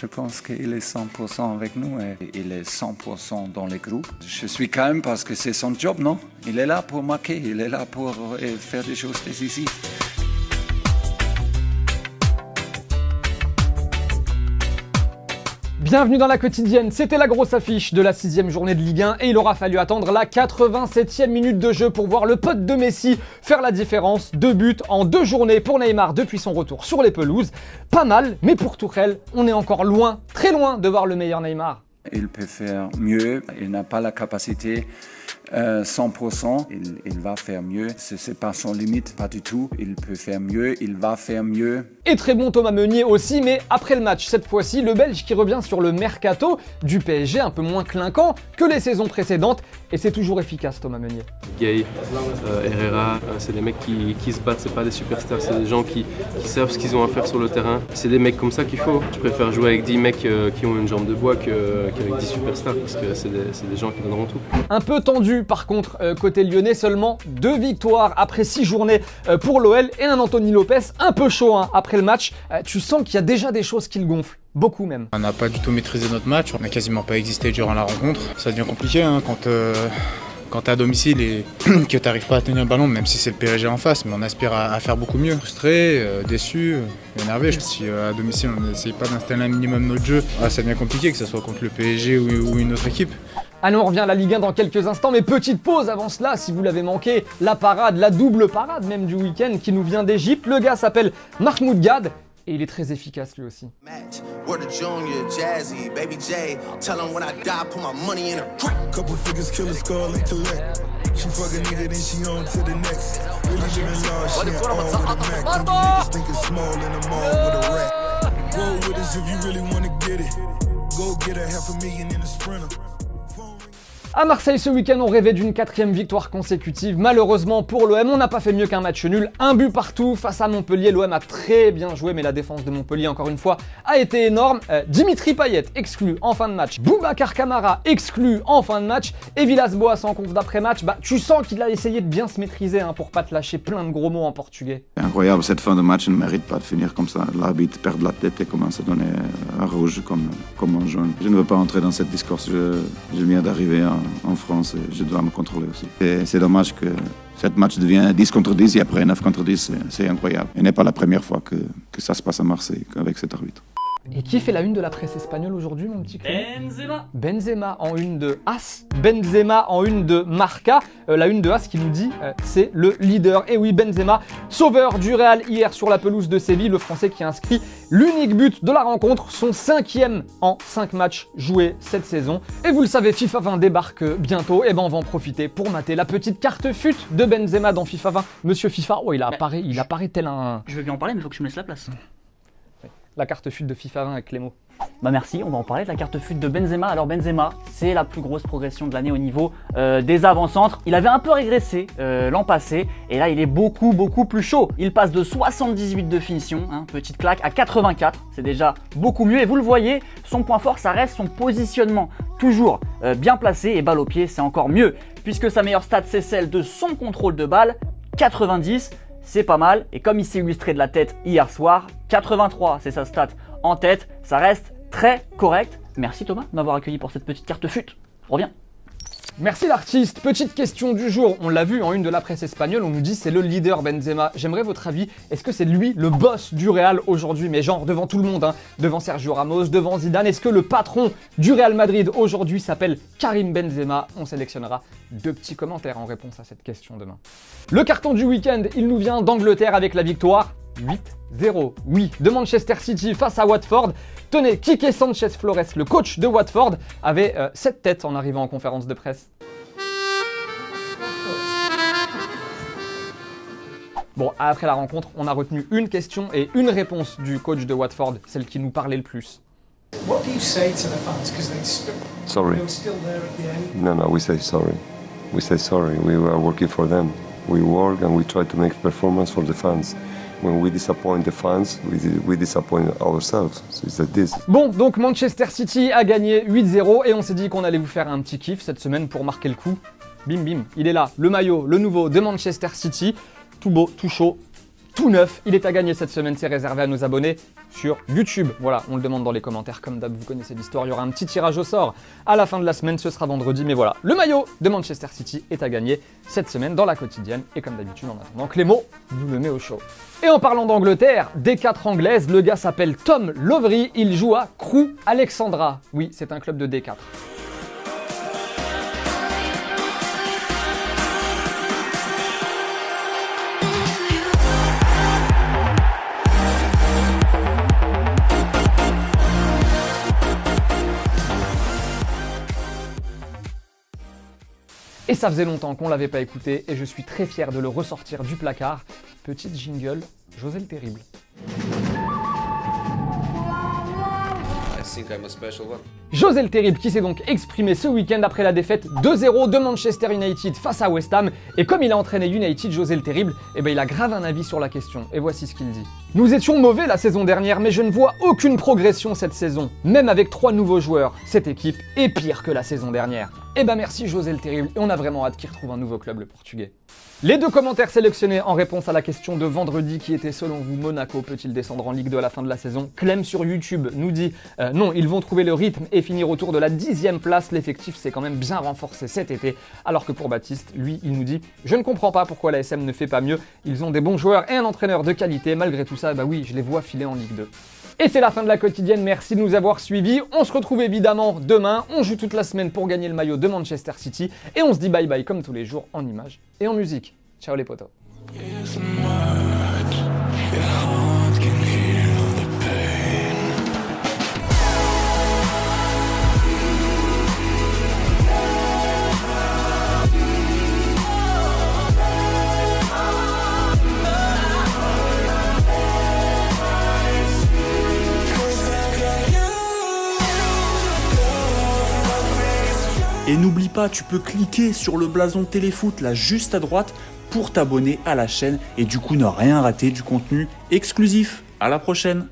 Je pense qu'il est 100% avec nous et il est 100% dans les groupes. Je suis calme parce que c'est son job, non? Il est là pour marquer, il est là pour faire des choses décisives. Bienvenue dans la quotidienne, c'était la grosse affiche de la 6e journée de Ligue 1 et il aura fallu attendre la 87e minute de jeu pour voir le pote de Messi faire la différence. 2 buts en 2 journées pour Neymar depuis son retour sur les pelouses. Pas mal, mais pour Tuchel, on est encore loin, très loin de voir le meilleur Neymar. Il peut faire mieux, il n'a pas la capacité 100%, il va faire mieux, c'est pas son limite, pas du tout, il peut faire mieux, il va faire mieux. Et très bon Thomas Meunier aussi, mais après le match, cette fois-ci, le Belge qui revient sur le mercato du PSG, un peu moins clinquant que les saisons précédentes, et c'est toujours efficace Thomas Meunier. Gay, Herrera, c'est des mecs qui se battent, c'est pas des superstars, c'est des gens qui savent ce qu'ils ont à faire sur le terrain. C'est des mecs comme ça qu'il faut. Je préfère jouer avec 10 mecs qui ont une jambe de bois qu'avec 10 superstars, parce que c'est des gens qui donneront tout. Un peu tendu par contre côté lyonnais, seulement 2 victoires après 6 journées pour l'OL et un Anthony Lopez un peu chaud après le match. Tu sens qu'il y a déjà des choses qui le gonflent. Beaucoup même. On n'a pas du tout maîtrisé notre match, on n'a quasiment pas existé durant la rencontre. Ça devient compliqué quand tu es à domicile et que tu n'arrives pas à tenir le ballon, même si c'est le PSG en face, mais on aspire à faire beaucoup mieux. Frustré, déçu, énervé. Si à domicile on n'essaye pas d'installer un minimum notre jeu, ça devient compliqué, que ce soit contre le PSG ou une autre équipe. Allez, on revient à la Ligue 1 dans quelques instants, mais petite pause avant cela, si vous l'avez manqué, la parade, la double parade même du week-end qui nous vient d'Égypte. Le gars s'appelle Mahmoud Gad. Et il est très efficace lui aussi. À Marseille ce week-end, on rêvait d'une 4e victoire consécutive. Malheureusement pour l'OM, on n'a pas fait mieux qu'un match nul. Un but partout face à Montpellier. L'OM a très bien joué, mais la défense de Montpellier, encore une fois, a été énorme. Dimitri Payet exclu en fin de match. Boubacar Kamara exclu en fin de match. Et Villas-Boas en conf d'après-match. Tu sens qu'il a essayé de bien se maîtriser pour pas te lâcher plein de gros mots en portugais. C'est incroyable, cette fin de match ne mérite pas de finir comme ça. L'arbitre perd la tête et commence à donner un rouge comme un jaune. Je ne veux pas entrer dans cette discourse. Je viens d'arriver en France et je dois me contrôler aussi. Et c'est dommage que cette match devient 10 contre 10 et après 9 contre 10, c'est incroyable. Et n'est pas la première fois que ça se passe à Marseille avec cet arbitre. Et qui fait la une de la presse espagnole aujourd'hui, mon petit Clément ? Benzema. Benzema en une de As, Benzema en une de Marca. La une de As qui nous dit c'est le leader. Et oui, Benzema, sauveur du Real hier sur la pelouse de Séville, le Français qui a inscrit l'unique but de la rencontre, son 5e en 5 matchs joués cette saison. Et vous le savez, FIFA 20 débarque bientôt. Et on va en profiter pour mater la petite carte FUT de Benzema dans FIFA 20. Monsieur FIFA, il apparaît tel un... Je veux bien en parler, mais il faut que tu me laisses la place. La carte FUT de FIFA 20 avec Clément. Merci, on va en parler de la carte FUT de Benzema. Alors Benzema, c'est la plus grosse progression de l'année au niveau des avant-centres. Il avait un peu régressé l'an passé et là il est beaucoup plus chaud. Il passe de 78 de finition, petite claque, à 84. C'est déjà beaucoup mieux et vous le voyez, son point fort ça reste son positionnement. Toujours bien placé et balle au pied, c'est encore mieux puisque sa meilleure stat c'est celle de son contrôle de balle, 90. C'est pas mal, et comme il s'est illustré de la tête hier soir, 83 c'est sa stat en tête, ça reste très correct. Merci Thomas de m'avoir accueilli pour cette petite carte FUT, reviens. Merci l'artiste. Petite question du jour, on l'a vu en une de la presse espagnole, on nous dit c'est le leader Benzema. J'aimerais votre avis, est-ce que c'est lui le boss du Real aujourd'hui, mais genre devant tout le monde, devant Sergio Ramos, devant Zidane, est-ce que le patron du Real Madrid aujourd'hui s'appelle Karim Benzema? On sélectionnera 2 petits commentaires en réponse à cette question demain. Le carton du week-end, il nous vient d'Angleterre avec la victoire 8-0, oui, de Manchester City face à Watford. Tenez, Quique Sanchez Flores, le coach de Watford, avait 7 têtes en arrivant en conférence de presse. Bon, après la rencontre, on a retenu une question et une réponse du coach de Watford, celle qui nous parlait le plus. What do you say to the fans? Because Sorry. they were still there at the end. No, we say sorry. We say sorry. We were working for them. We work and we try to make performance for the fans. When we disappoint the fans, we disappoint ourselves. So it's like this. Bon, donc Manchester City a gagné 8-0 et on s'est dit qu'on allait vous faire un petit kiff cette semaine pour marquer le coup. Bim bim, il est là, le maillot, le nouveau de Manchester City. Tout beau, tout chaud. tout neuf. Il est à gagner cette semaine, c'est réservé à nos abonnés sur YouTube. Voilà, on le demande dans les commentaires, comme d'hab, vous connaissez l'histoire. Il y aura un petit tirage au sort à la fin de la semaine, ce sera vendredi. Mais voilà, le maillot de Manchester City est à gagner cette semaine dans la quotidienne. Et comme d'habitude, en attendant, Clément vous le met au chaud. Et en parlant d'Angleterre, D4 anglaise, le gars s'appelle Tom Lovery, il joue à Crewe Alexandra. Oui, c'est un club de D4. Et ça faisait longtemps qu'on l'avait pas écouté et je suis très fier de le ressortir du placard. Petite jingle, José le Terrible. José le Terrible qui s'est donc exprimé ce week-end après la défaite 2-0 de Manchester United face à West Ham. Et comme il a entraîné United, José le Terrible, il a grave un avis sur la question. Et voici ce qu'il dit. Nous étions mauvais la saison dernière, mais je ne vois aucune progression cette saison. Même avec 3 nouveaux joueurs, cette équipe est pire que la saison dernière. Merci José le Terrible, et on a vraiment hâte qu'il retrouve un nouveau club, le Portugais. Les 2 commentaires sélectionnés en réponse à la question de vendredi qui était selon vous, Monaco peut-il descendre en Ligue 2 à la fin de la saison? Clem sur YouTube nous dit non, ils vont trouver le rythme et finir autour de la 10e place, l'effectif s'est quand même bien renforcé cet été, alors que pour Baptiste, lui, il nous dit je ne comprends pas pourquoi la SM ne fait pas mieux, ils ont des bons joueurs et un entraîneur de qualité, malgré tout ça, oui, je les vois filer en Ligue 2. Et c'est la fin de la quotidienne, merci de nous avoir suivis. On se retrouve évidemment demain, on joue toute la semaine pour gagner le maillot de Manchester City et on se dit bye bye comme tous les jours en images et en musique. Ciao les potos. Et n'oublie pas, tu peux cliquer sur le blason de Téléfoot là juste à droite pour t'abonner à la chaîne et du coup ne rien rater du contenu exclusif. À la prochaine!